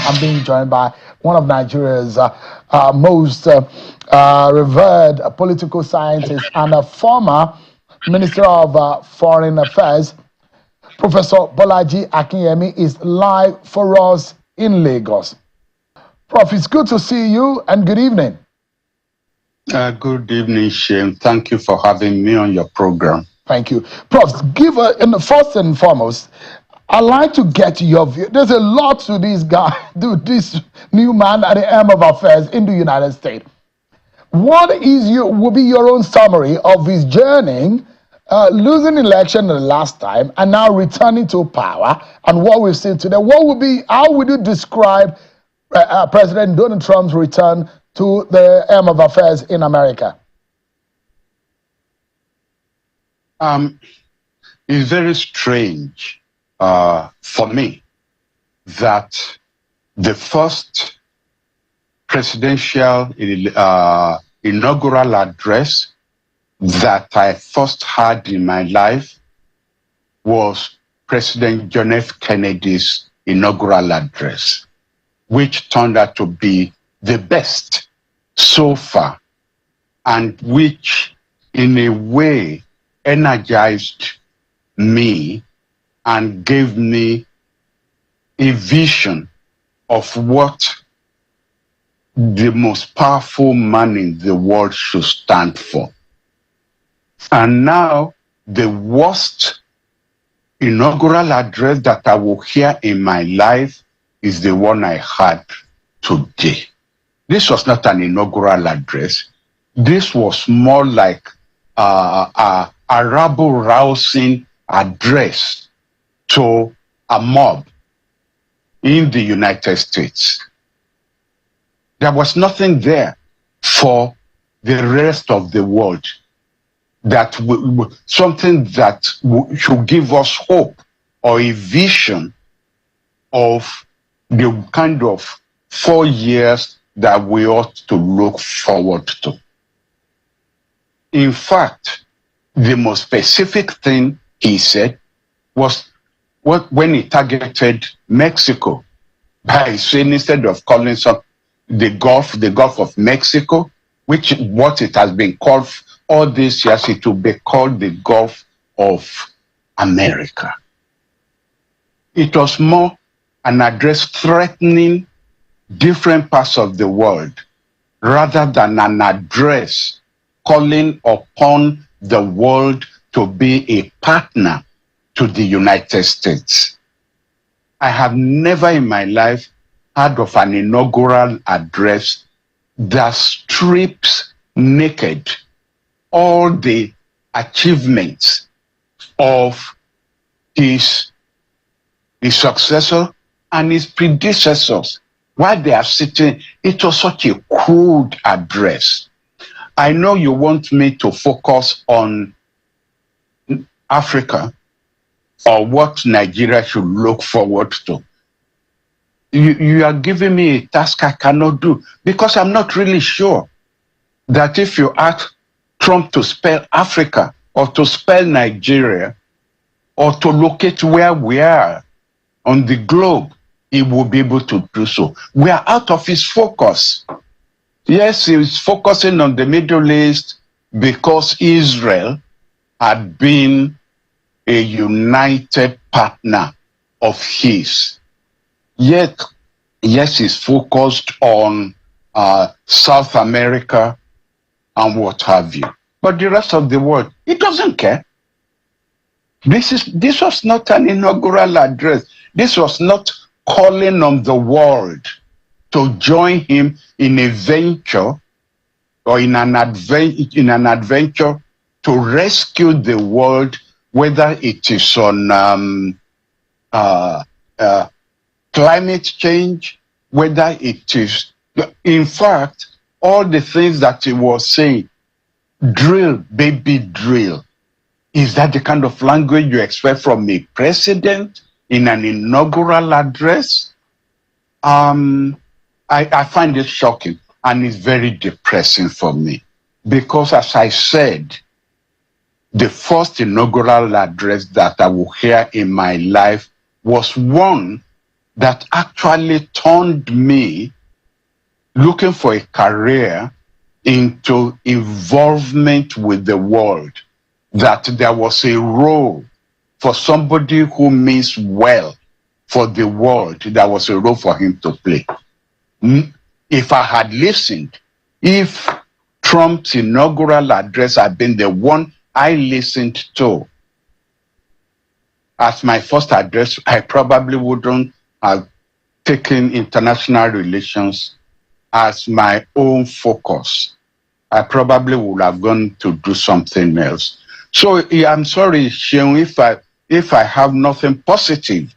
I'm being joined by one of Nigeria's most revered political scientists and a former Minister of Foreign Affairs. Professor Bolaji Akinyemi is live for us in Lagos. Prof, it's good to see you and good evening. Good evening, Shane. Thank you for having me on your program. Thank you. Prof, first and foremost, I'd like to get your view. There's a lot to this guy, this new man at the helm of affairs in the United States. What will be your own summary of his journey, losing election the last time and now returning to power, and what we've seen today? How would you describe President Donald Trump's return to the helm of affairs in America? It's very strange for me that the first presidential inaugural address that I first heard in my life was President John F. Kennedy's inaugural address, which turned out to be the best so far, and which in a way energized me and gave me a vision of what the most powerful man in the world should stand for. And now the worst inaugural address that I will hear in my life is the one I had today. This was not an inaugural address. This was more like a rabble-rousing address to a mob in the United States. There was nothing there for the rest of the world, that something that should give us hope or a vision of the kind of 4 years that we ought to look forward to. In fact, the most specific thing he said was when he targeted Mexico by saying, instead of calling the Gulf of Mexico, which what it has been called all these years, it will be called the Gulf of America. It was more an address threatening different parts of the world rather than an address calling upon the world to be a partner to the United States. I have never in my life heard of an inaugural address that strips naked all the achievements of his successor and his predecessors. While they are sitting, it was such a crude address. I know you want me to focus on Africa or what Nigeria should look forward to. You are giving me a task I cannot do, because I'm not really sure that if you ask Trump to spell Africa or to spell Nigeria or to locate where we are on the globe, he will be able to do so. We are out of his focus. Yes, he is focusing on the Middle East because Israel had been a united partner of his. Yet, yes, he's focused on South America and what have you. But the rest of the world, he doesn't care. This was not an inaugural address. This was not calling on the world to join him in a venture or in an adventure to rescue the world, whether it is on climate change, whether it is, in fact, all the things that he was saying, drill, baby, drill. Is that the kind of language you expect from a president in an inaugural address? I find it shocking, and it's very depressing for me, because as I said, the first inaugural address that I will hear in my life was one that actually turned me looking for a career into involvement with the world, that there was a role for somebody who means well for the world, there was a role for him to play. If I had listened, if Trump's inaugural address had been the one I listened to as my first address, I probably wouldn't have taken international relations as my own focus. I probably would have gone to do something else. So yeah, I'm sorry, Seun, if I have nothing positive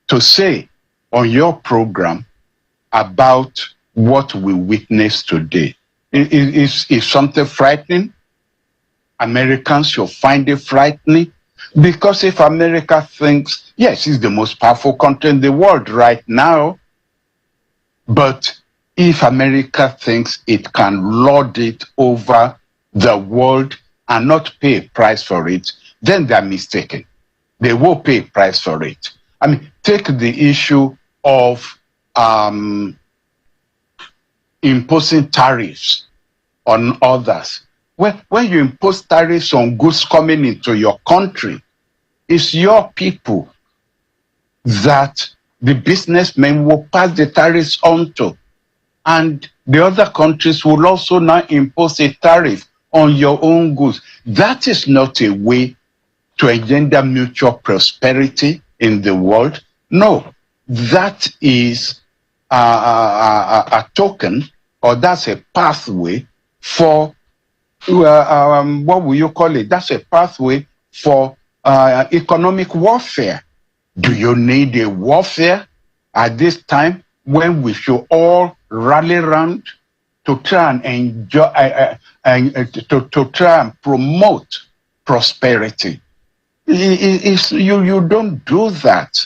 to say on your program about what we witnessed today. Is something frightening? Americans should find it frightening, because if America thinks, yes, it's the most powerful country in the world right now, but if America thinks it can lord it over the world and not pay a price for it, then they're mistaken. They will pay a price for it. I mean, take the issue of imposing tariffs on others. When you impose tariffs on goods coming into your country, it's your people that the businessmen will pass the tariffs on to. And the other countries will also now impose a tariff on your own goods. That is not a way to engender mutual prosperity in the world. No, that is a token, or that's a pathway for, what will you call it? That's a pathway for economic warfare. Do you need a warfare at this time when we should all rally around to try and enjoy, to try and promote prosperity? You don't do that.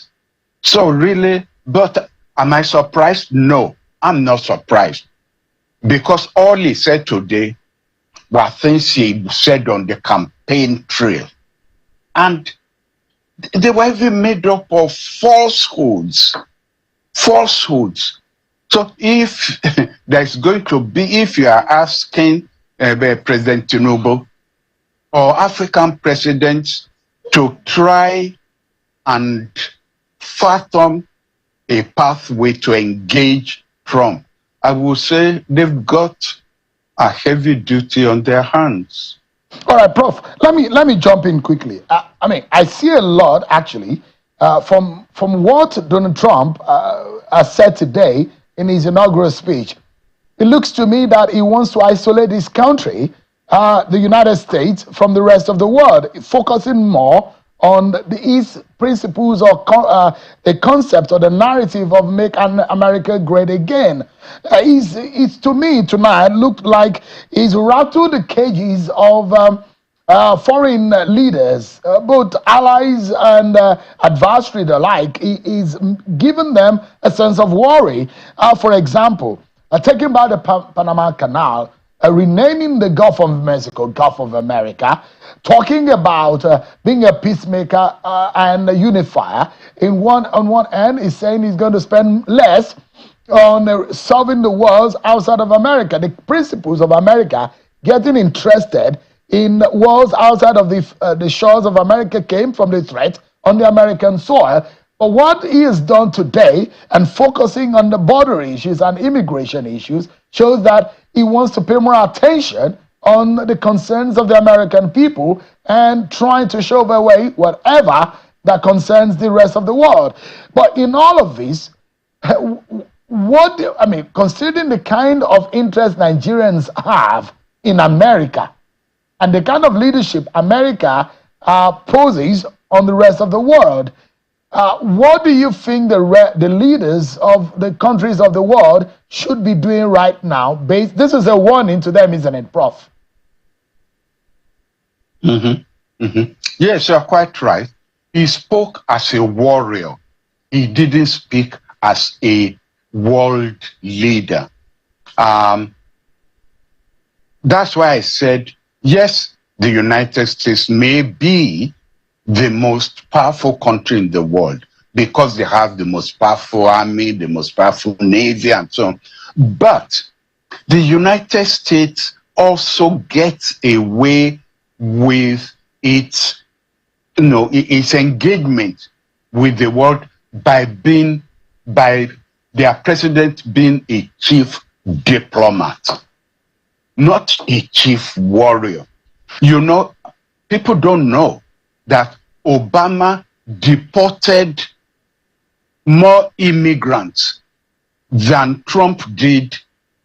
So really, but am I surprised? No, I'm not surprised, because all he said today were things he said on the campaign trail, and they were even made up of falsehoods. So if there's going to be, if you are asking President Tinubu or African presidents to try and fathom a pathway to engage Trump, I will say they've got a heavy duty on their hands. All right, Prof. Let me jump in quickly. I mean, I see a lot actually from what Donald Trump has said today in his inaugural speech. It looks to me that he wants to isolate his country, the United States, from the rest of the world, focusing more on these principles or the concept or the narrative of make America great again. It's to me tonight looked like he's rattled the cages of foreign leaders, both allies and adversaries alike. He's given them a sense of worry. For example, taking back the Panama Canal, renaming the Gulf of Mexico, Gulf of America, talking about being a peacemaker and a unifier. On one end, he's saying he's going to spend less on solving the wars outside of America, the principles of America, getting interested in wars outside of the shores of America came from the threat on the American soil. But what he has done today and focusing on the border issues and immigration issues shows that he wants to pay more attention on the concerns of the American people and trying to shove away whatever that concerns the rest of the world. But in all of this, considering the kind of interest Nigerians have in America and the kind of leadership America poses on the rest of the world, what do you think the leaders of the countries of the world should be doing right now? This is a warning to them, isn't it, Prof? Yes, you're quite right. He spoke as a warrior. He didn't speak as a world leader. That's why I said, yes, the United States may be the most powerful country in the world, because they have the most powerful army, the most powerful navy, and so on. But the United States also gets away with its, its engagement with the world by their president being a chief diplomat, not a chief warrior. People don't know that Obama deported more immigrants than Trump did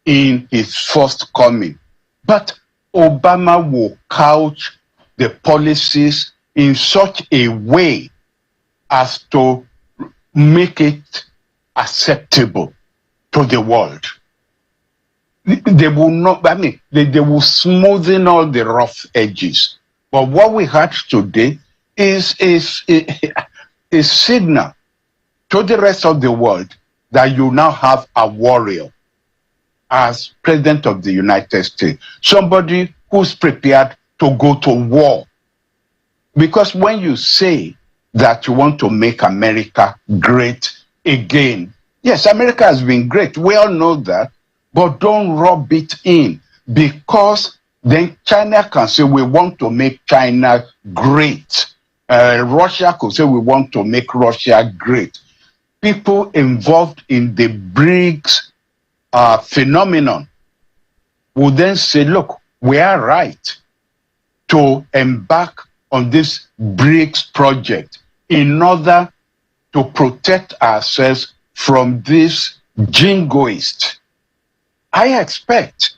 in his first coming. But Obama will couch the policies in such a way as to make it acceptable to the world. They will not, they will smoothen all the rough edges. But what we had today is a signal to the rest of the world that you now have a warrior as president of the United States, somebody who's prepared to go to war. Because when you say that you want to make America great again, yes, America has been great. We all know that, but don't rub it in, because then China can say we want to make China great. Russia could say we want to make Russia great. People involved in the BRICS phenomenon will then say, look, we are right to embark on this BRICS project in order to protect ourselves from this jingoist. I expect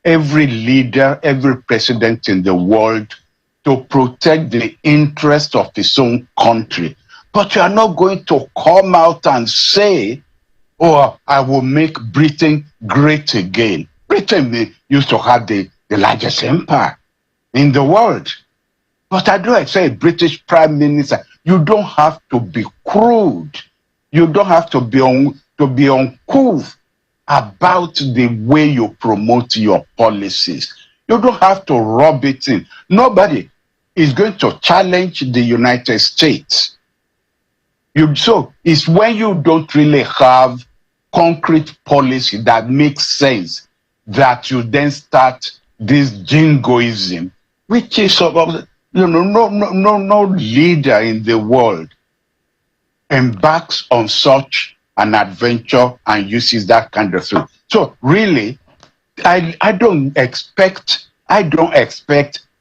every leader, every president in the world to protect the interest of his own country. But you are not going to come out and say, oh, I will make Britain great again. Britain used to have the largest empire in the world. But I do say, British Prime Minister, you don't have to be crude. You don't have to be uncouth about the way you promote your policies. You don't have to rub it in. Nobody is going to challenge the United States. So it's when you don't really have concrete policy that makes sense that you then start this jingoism, which is no leader in the world embarks on such an adventure and uses that kind of thing. So really, I don't expect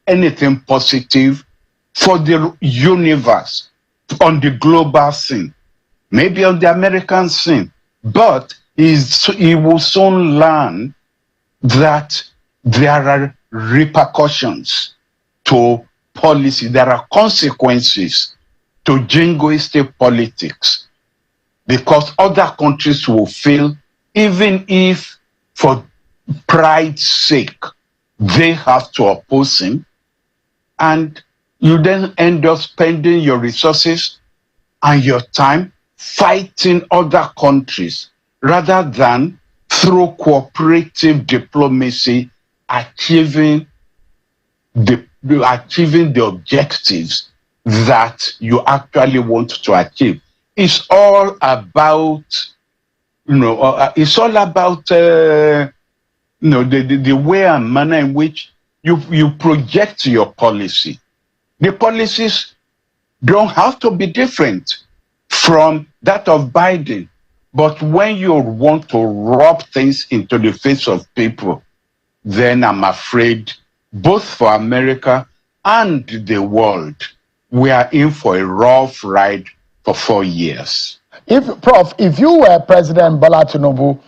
anything positive for the universe on the global scene, maybe on the American scene, but he will soon learn that there are repercussions to policy, there are consequences to jingoistic politics, because other countries will feel, even if for pride's sake they have to oppose him, and you then end up spending your resources and your time fighting other countries rather than through cooperative diplomacy achieving the objectives that you actually want to achieve. It's all about, the way and manner in which you project your policy. The policies don't have to be different from that of Biden. But when you want to rub things into the face of people, then I'm afraid both for America and the world, we are in for a rough ride for 4 years. Prof, if you were President Bola Tinubu,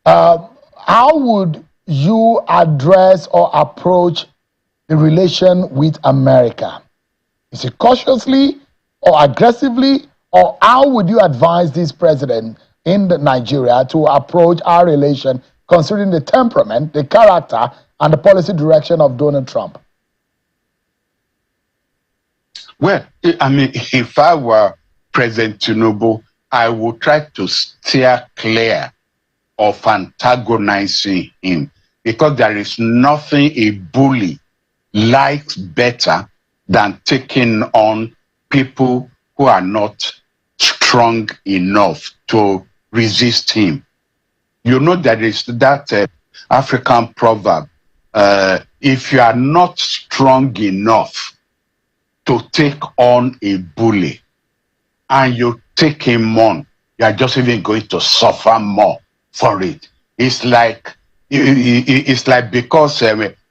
how would you address or approach the relation with America? Is it cautiously or aggressively, or how would you advise this president in Nigeria to approach our relation, considering the temperament, the character, and the policy direction of Donald Trump? Well, if I were President Tinubu, I would try to steer clear of antagonizing him, because there is nothing a bully likes better than taking on people who are not strong enough to resist him. You know, there is that African proverb, if you are not strong enough to take on a bully and you take him on, you are just even going to suffer more for it. It's like because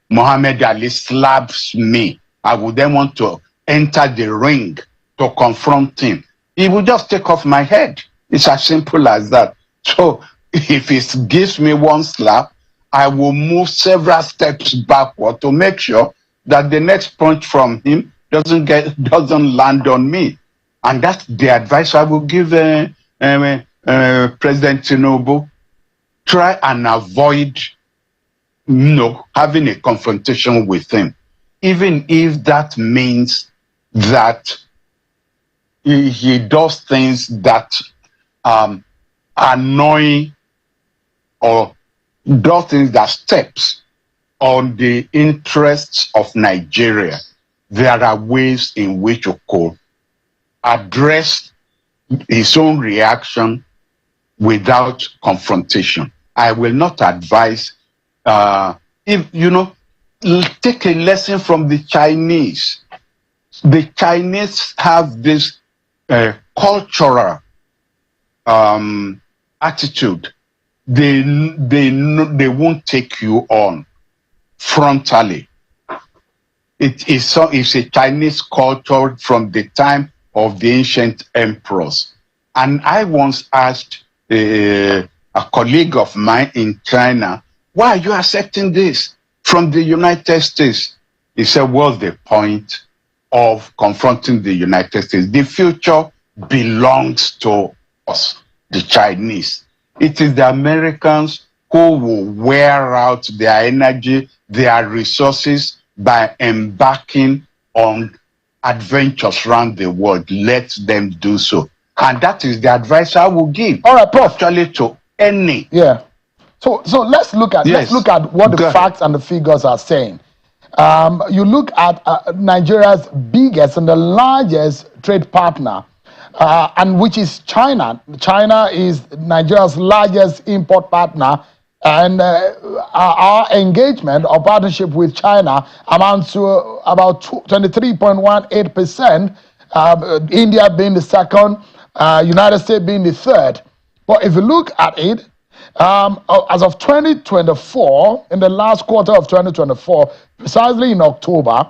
Muhammad Ali slaps me, I would then want to enter the ring to confront him. He will just take off my head. It's as simple as that. So if he gives me one slap, I will move several steps backward to make sure that the next punch from him doesn't land on me. And that's the advice I will give President Tinubu. Try and avoid having a confrontation with him, even if that means that he does things that annoy or does things that steps on the interests of Nigeria. There are ways in which you could address his own reaction without confrontation. I will not advise, take a lesson from the Chinese. The Chinese have this cultural attitude. They won't take you on frontally. It's a Chinese culture from the time of the ancient emperors. And I once asked a colleague of mine in China, why are you accepting this from the United States? He said, what's the point of confronting the United States? The future belongs to us, the Chinese. It is the Americans who will wear out their energy, their resources by embarking on adventures around the world. Let them do so. And that is the advice I will give. All right, Prof. Actually, to any. Yeah. So let's look at what the facts and the figures are saying. You look at Nigeria's biggest and the largest trade partner, and which is China. China is Nigeria's largest import partner, and our engagement or partnership with China amounts to about 23.18%. India being the second, United States being the third. But if you look at it, as of 2024, in the last quarter of 2024, precisely in October,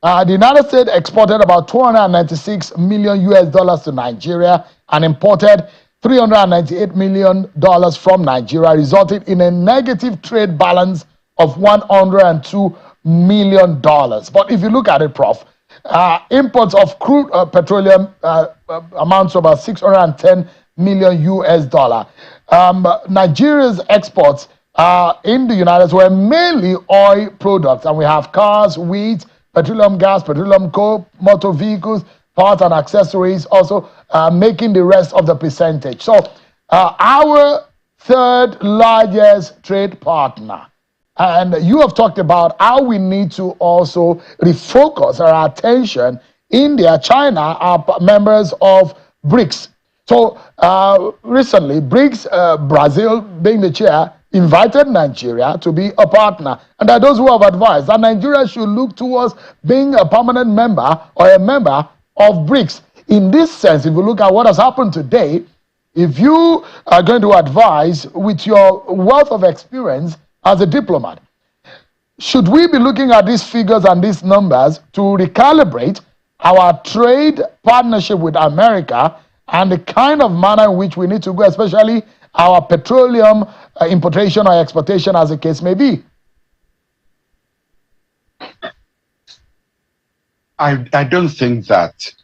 the United States exported about $296 million to Nigeria and imported $398 million from Nigeria, resulting in a negative trade balance of $102 million. But if you look at it, Prof, imports of crude petroleum amounts to about $610 million. Nigeria's exports in the United States were mainly oil products, and we have cars, wheat, petroleum gas, petroleum coal, motor vehicles, parts and accessories, also making the rest of the percentage. So our third largest trade partner. And you have talked about how we need to also refocus our attention. India, China are members of BRICS. So recently, BRICS, Brazil being the chair, invited Nigeria to be a partner. And there are those who have advised that Nigeria should look towards being a permanent member or a member of BRICS. In this sense, if you look at what has happened today, if you are going to advise with your wealth of experience as a diplomat, should we be looking at these figures and these numbers to recalibrate our trade partnership with America and the kind of manner in which we need to go, especially our petroleum importation or exportation, as the case may be? I don't think that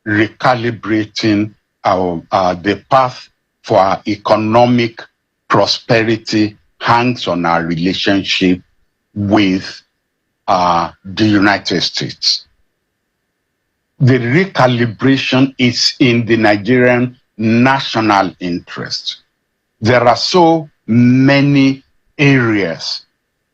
recalibrating the path for our economic prosperity hangs on our relationship with the United States. The recalibration is in the Nigerian national interest. There are so many areas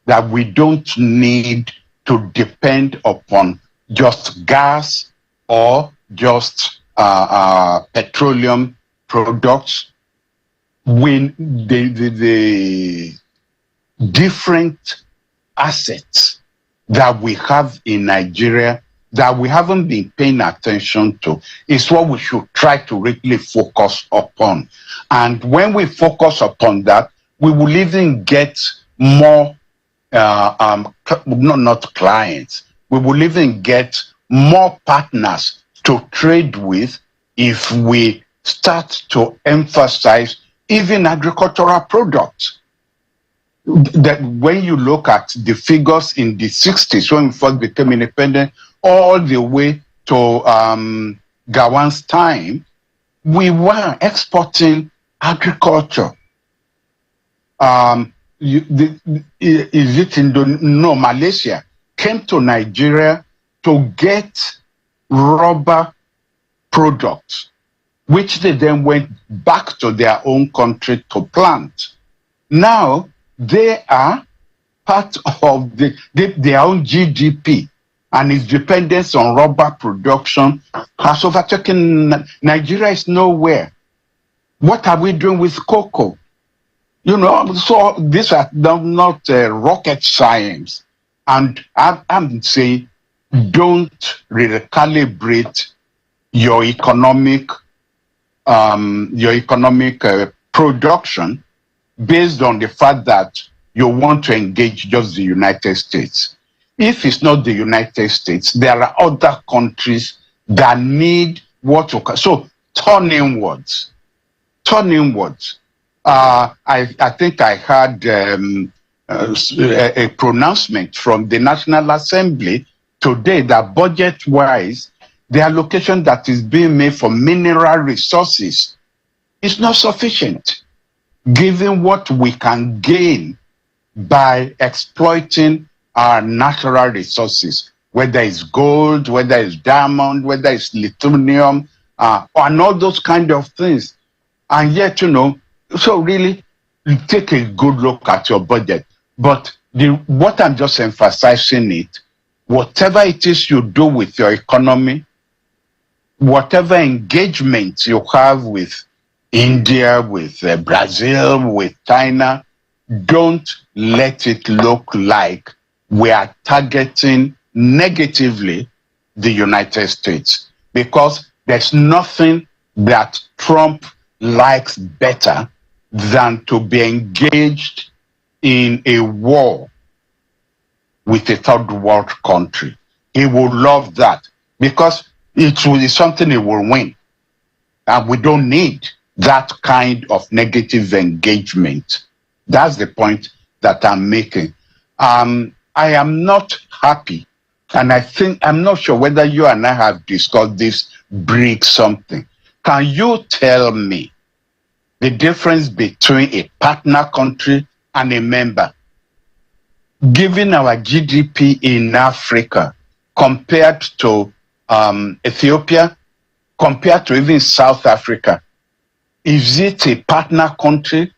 that we don't need to depend upon just gas or just petroleum products. When the different assets that we have in Nigeria that we haven't been paying attention to is what we should try to really focus upon. And when we focus upon that, we will even get more, not clients, we will even get more partners to trade with if we start to emphasize even agricultural products. That when you look at the figures in the 60s, when we first became independent, all the way to Gawan's time, we were exporting agriculture. Malaysia came to Nigeria to get rubber products, which they then went back to their own country to plant. Now, they are part of their own GDP, and its dependence on rubber production has overtaken Nigeria. Is nowhere. What are we doing with cocoa? So these are not rocket science. And I'm saying, don't recalibrate your economic production based on the fact that you want to engage just the United States. If it's not the United States, there are other countries that need what to... So turn inwards. I think I had a pronouncement from the National Assembly today that budget-wise, the allocation that is being made for mineral resources is not sufficient, given what we can gain by exploiting our natural resources, whether it's gold, whether it's diamond, whether it's lithium, and all those kind of things. And yet, so really take a good look at your budget. But what I'm just emphasizing it, whatever it is you do with your economy, whatever engagement you have with India, with Brazil, with China, don't let it look like we are targeting negatively the United States, because there's nothing that Trump likes better than to be engaged in a war with a third world country. He would love that because it will be something he will win. And we don't need that kind of negative engagement. That's the point that I'm making. I am not happy, and I'm not sure whether you and I have discussed this BRICS something. Can you tell me the difference between a partner country and a member? Given our GDP in Africa compared to Ethiopia, compared to even South Africa, is it a partner country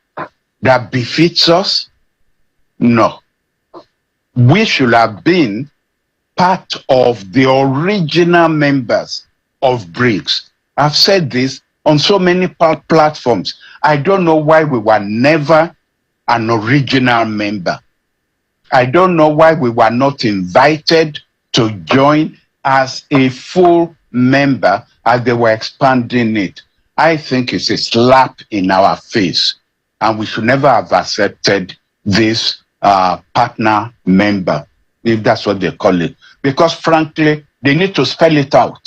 that befits us? No. We should have been part of the original members of BRICS. I've said this on so many platforms. I don't know why we were never an original member. I don't know why we were not invited to join as a full member as they were expanding it. I think it's a slap in our face, and we should never have accepted this partner member, if that's what they call it. Because frankly, they need to spell it out.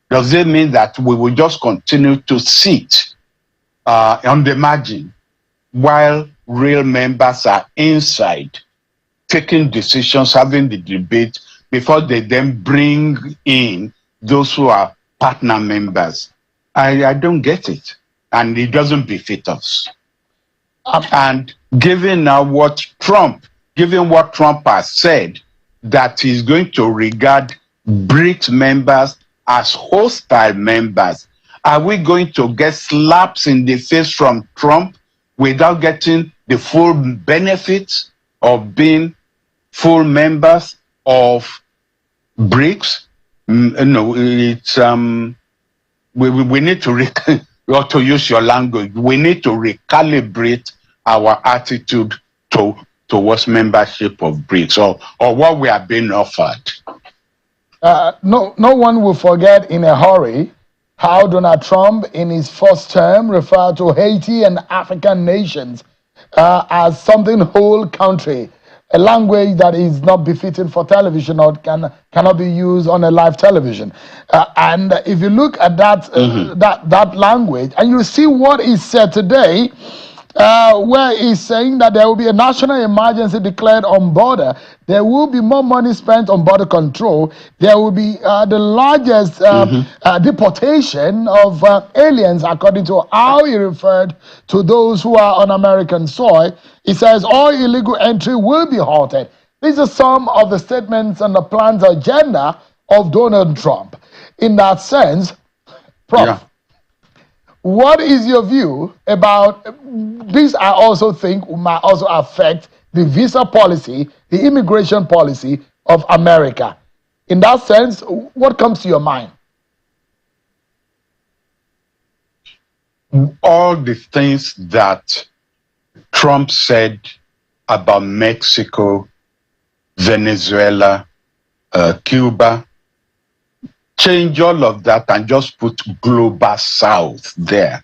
Does it mean that we will just continue to sit on the margin while real members are inside, taking decisions, having the debate, before they then bring in those who are partner members? I don't get it. And it doesn't befit us. And given what Trump has said, that he's going to regard BRICS members as hostile members, are we going to get slaps in the face from Trump without getting the full benefits of being full members of BRICS? No, it's we need to or to use your language, we need to recalibrate our attitude towards membership of BRICS or what we are being offered. No one will forget in a hurry how Donald Trump, in his first term, referred to Haiti and African nations as something whole country, a language that is not befitting for television or cannot be used on a live television. And if you look at that language, and you see what is said today, where he's saying that there will be a national emergency declared on border. There will be more money spent on border control. There will be the largest deportation of aliens, according to how he referred to those who are on American soil. He says all illegal entry will be halted. These are some of the statements and the plans agenda of Donald Trump. In that sense, Prof. Yeah. What is your view about this? I also think might also affect the visa policy, the immigration policy of America. In that sense, what comes to your mind? All the things that Trump said about Mexico, Venezuela, Cuba, change all of that and just put global south there.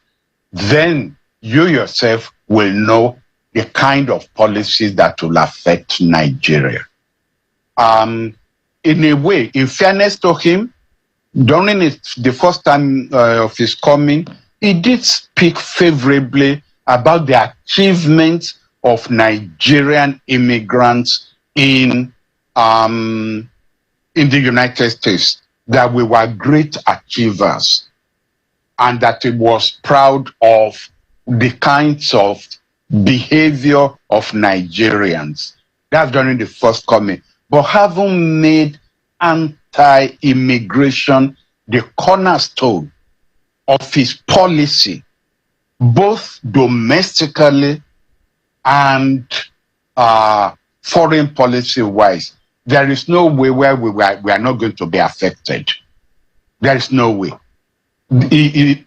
Then you yourself will know the kind of policies that will affect Nigeria. In a way, in fairness to him, during the first time of his coming, he did speak favorably about the achievements of Nigerian immigrants in the United States, that we were great achievers and that he was proud of the kinds of behavior of Nigerians. That's during the first coming. But having made anti-immigration the cornerstone of his policy, both domestically and foreign policy-wise, there is no way where we are not going to be affected. There is no way. The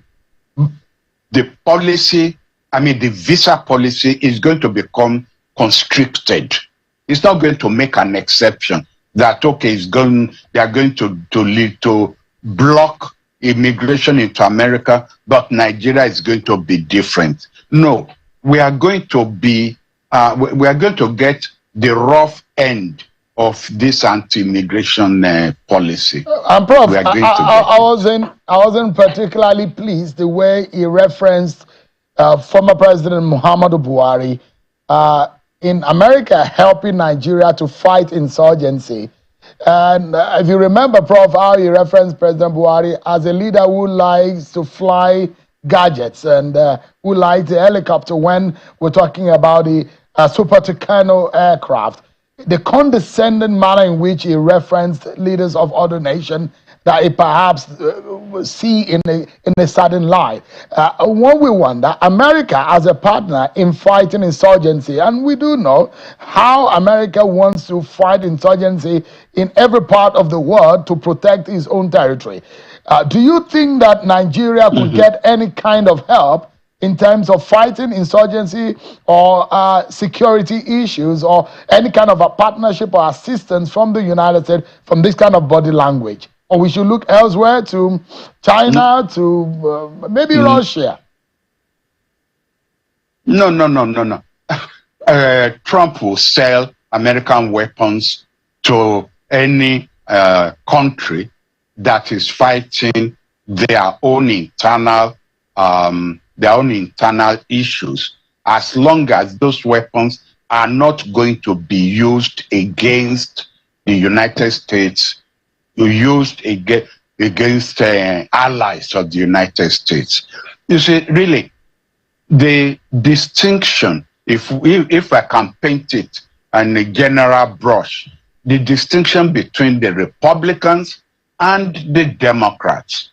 policy, the visa policy is going to become constricted. It's not going to make an exception that, okay, they are going to lead to block immigration into America, but Nigeria is going to be different. No, we are going to get the rough end of this anti-immigration policy. And Prof, I wasn't particularly pleased the way he referenced former President Muhammadu Buhari in America helping Nigeria to fight insurgency. And if you remember, Prof, how he referenced President Buhari as a leader who likes to fly gadgets and who likes the helicopter when we're talking about the Super Tucano aircraft. The condescending manner in which he referenced leaders of other nations that he perhaps see in a certain light. One we wonder, America as a partner in fighting insurgency, and we do know how America wants to fight insurgency in every part of the world to protect its own territory. Do you think that Nigeria could get any kind of help in terms of fighting insurgency or security issues or any kind of a partnership or assistance from the United States from this kind of body language? Or we should look elsewhere to China, to maybe Russia? No. Trump will sell American weapons to any country that is fighting their own internal issues, as long as those weapons are not going to be used against the United States, used against allies of the United States. You see, really, the distinction, if I can paint it in a general brush, the distinction between the Republicans and the Democrats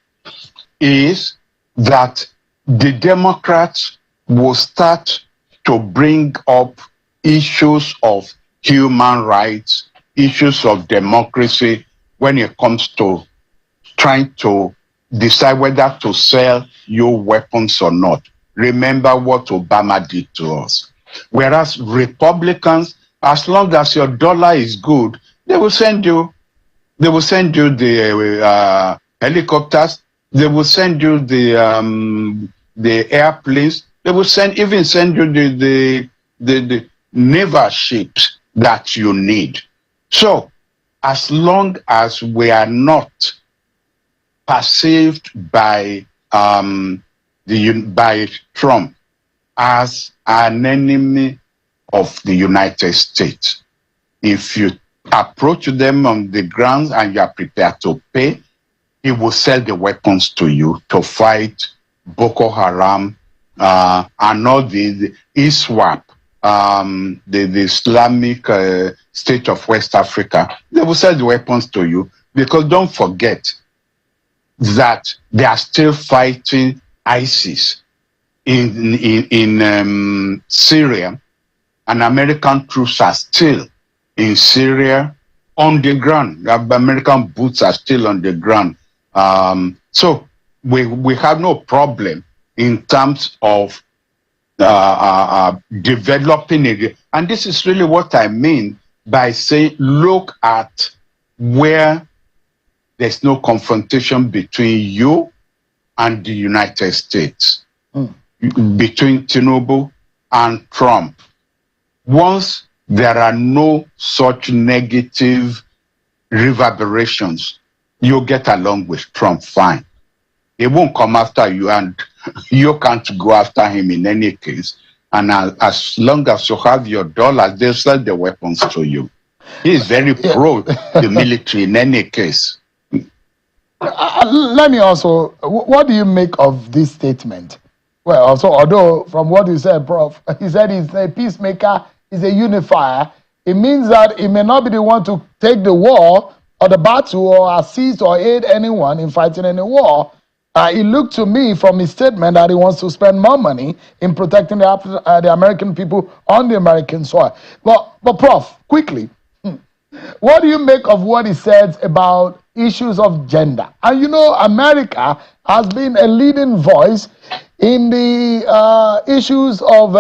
is that the Democrats will start to bring up issues of human rights, issues of democracy when it comes to trying to decide whether to sell you weapons or not. Remember what Obama did to us. Whereas Republicans, as long as your dollar is good, they will send you the helicopters. They will send you the airplanes. They will even send you the naval ships that you need. So, as long as we are not perceived by by Trump as an enemy of the United States, if you approach them on the grounds and you are prepared to pay, he will sell the weapons to you to fight Boko Haram and all the ISWAP, the Islamic State of West Africa. They will sell the weapons to you, because don't forget that they are still fighting ISIS in Syria, and American troops are still in Syria on the ground. American boots are still on the ground. So we have no problem in terms of developing it. And this is really what I mean by saying, look at where there's no confrontation between you and the United States, between Tinubu and Trump. Once there are no such negative reverberations, you get along with Trump fine. He won't come after you, and you can't go after him in any case. And as long as you have your dollars, they'll sell the weapons to you. He is very pro the military in any case. Let me also, what do you make of this statement? Well, also, although from what you said, Prof, he said he's a peacemaker, he's a unifier. It means that he may not be the one to take the war or the battle or assist or aid anyone in fighting any war. It looked to me from his statement that he wants to spend more money in protecting the American people on the American soil. But Prof, quickly, what do you make of what he said about issues of gender? And you know, America has been a leading voice in the issues of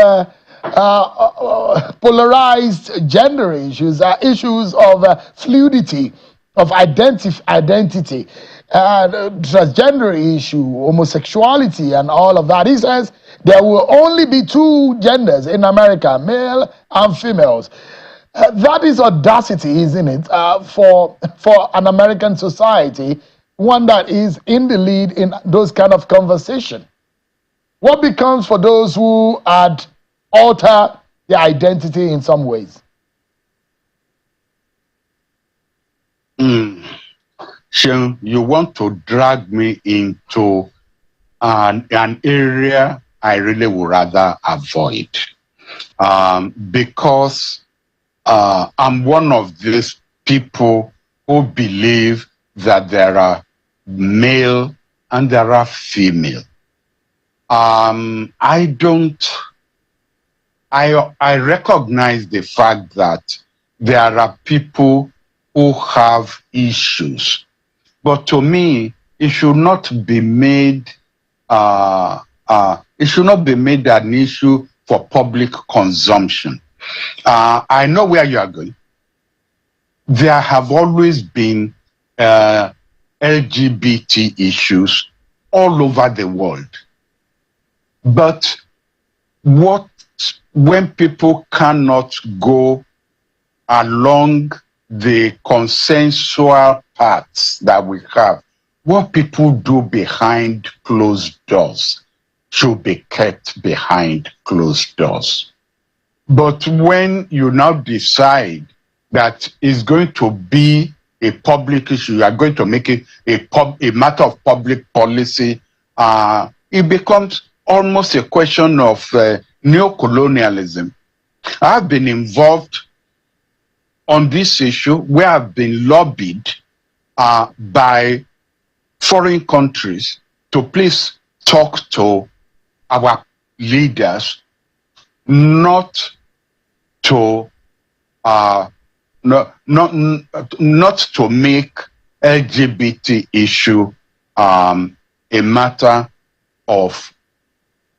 polarized gender issues, issues of fluidity, of identity, transgender issue, homosexuality, and all of that. He says there will only be two genders in America, male and females. That is audacity, isn't it, for an American society, one that is in the lead in those kind of conversation. What becomes for those who had altered their identity in some ways? Sean, you want to drag me into an area I really would rather avoid, because I'm one of these people who believe that there are male and there are female. I recognize the fact that there are people who have issues, but to me, it should not be made. It should not be made an issue for public consumption. I know where you are going. There have always been LGBT issues all over the world. But when people cannot go along the consensual paths that we have, what people do behind closed doors should be kept behind closed doors. But when you now decide that it's going to be a public issue, you are going to make it a matter of public policy, it becomes almost a question of neocolonialism. I've been involved on this issue where I've been lobbied by foreign countries to please talk to our leaders not to not to make LGBT issue a matter of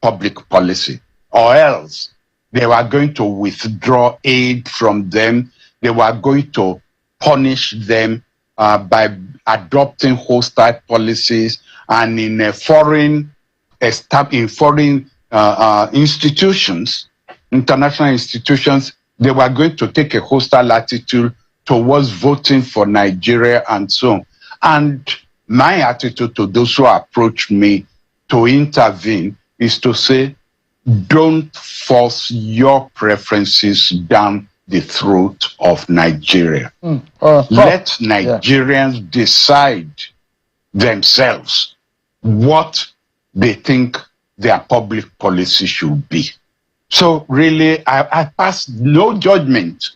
public policy, or else they were going to withdraw aid from them. They were going to punish them by adopting hostile policies, and in foreign institutions, international institutions, they were going to take a hostile attitude towards voting for Nigeria and so on. And my attitude to those who approach me to intervene is to say, don't force your preferences down the throat of Nigeria. Let Nigerians decide themselves what they think their public policy should be. So really, I pass no judgment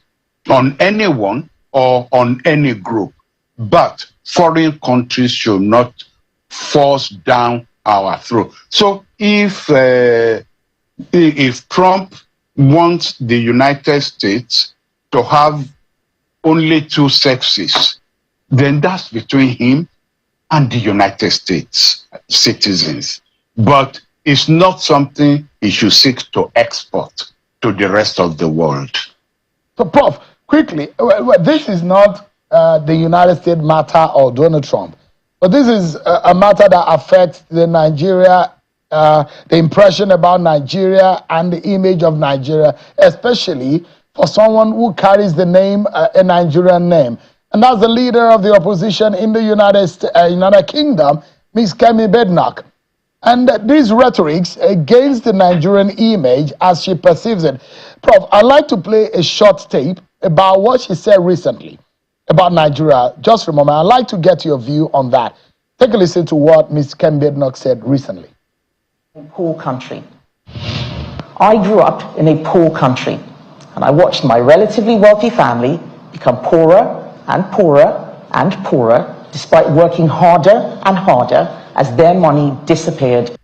on anyone or on any group, but foreign countries should not force down our throat. So if Trump wants the United States to have only two sexes, then that's between him and the United States citizens. But it's not something he should seek to export to the rest of the world. So, Prof, quickly, this is not the United States matter or Donald Trump, but this is a matter that affects the Nigeria, the impression about Nigeria and the image of Nigeria, especially for someone who carries the name, a Nigerian name. And that's the leader of the opposition in the United Kingdom, Ms. Kemi Badenoch. And these rhetorics against the Nigerian image as she perceives it. Prof, I'd like to play a short tape about what she said recently about Nigeria. Just for a moment, I'd like to get your view on that. Take a listen to what Ms. Kemi Badenoch said recently. Poor country. I grew up in a poor country, and I watched my relatively wealthy family become poorer and poorer and poorer, despite working harder and harder as their money disappeared.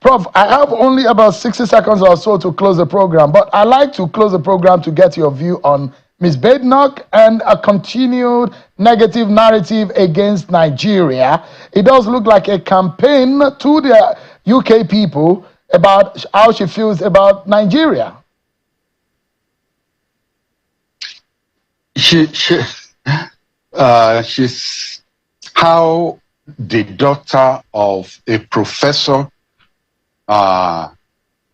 Prof, I have only about 60 seconds or so to close the program, but I'd like to close the program to get your view on Ms. Badenoch and a continued negative narrative against Nigeria. It does look like a campaign to the UK people about how she feels about Nigeria. She's how the daughter of a professor of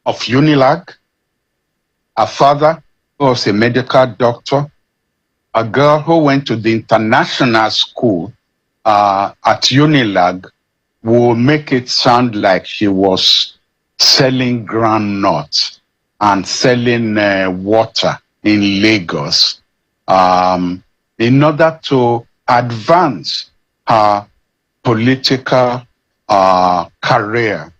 Unilag, a father who was a medical doctor, a girl who went to the international school at Unilag, will make it sound like she was selling groundnuts and selling water in Lagos in order to advance her political career.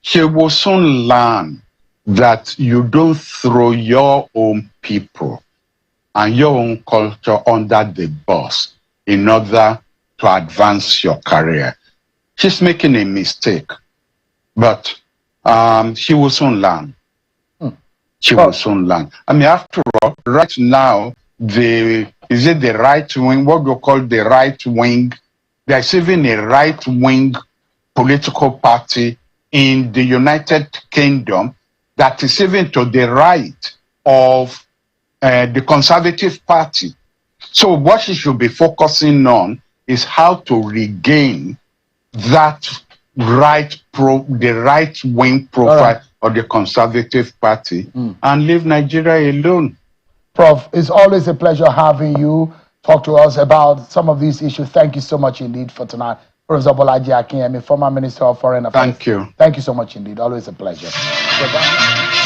She will soon learn that you don't throw your own people and your own culture under the bus in order to advance your career. She's making a mistake, but she will soon learn. She will soon learn. I mean, after all, right now, is it the right wing, what we call the right wing? There's even a right wing political party in the United Kingdom that is even to the right of the Conservative Party. So what she should be focusing on is how to regain that the right wing profile of the Conservative Party and leave Nigeria alone. Prof, it's always a pleasure having you talk to us about some of these issues. Thank you so much indeed for tonight. Professor Bolaji Akinyemi, former Minister of Foreign Affairs. Thank you. Thank you so much indeed. Always a pleasure. Goodbye.